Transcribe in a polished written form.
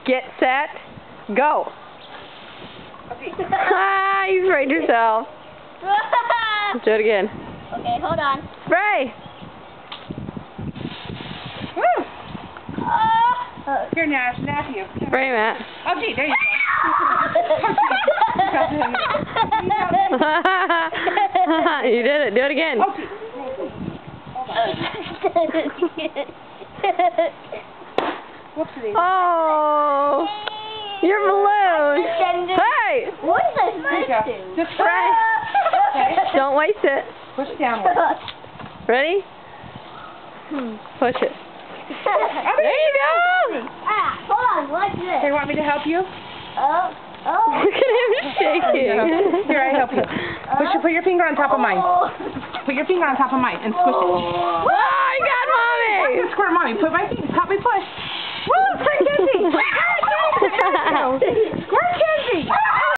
Get set. Go. Ah, you sprayed yourself. Do it again. Okay, hold on. Spray. Woo! Here, Matthew. Spray, Matt. Oh, gee, there you go. You did it. Do it again. Oh, gee. Whoopsie. Oh, your balloon. Hey, What is this? There you go. Just spray. Okay. Don't waste it. Push downward. Ready? Push it. There you go. Hold on, what's this? They want me to help you? Oh. Look at him shaking. Here, I help you. Put your finger on top of mine. Put your finger on top of mine and squish it. Oh, I got mommy. Squirt, mommy. Put my feet. Help me push. Woo, it's pretty good. Squirt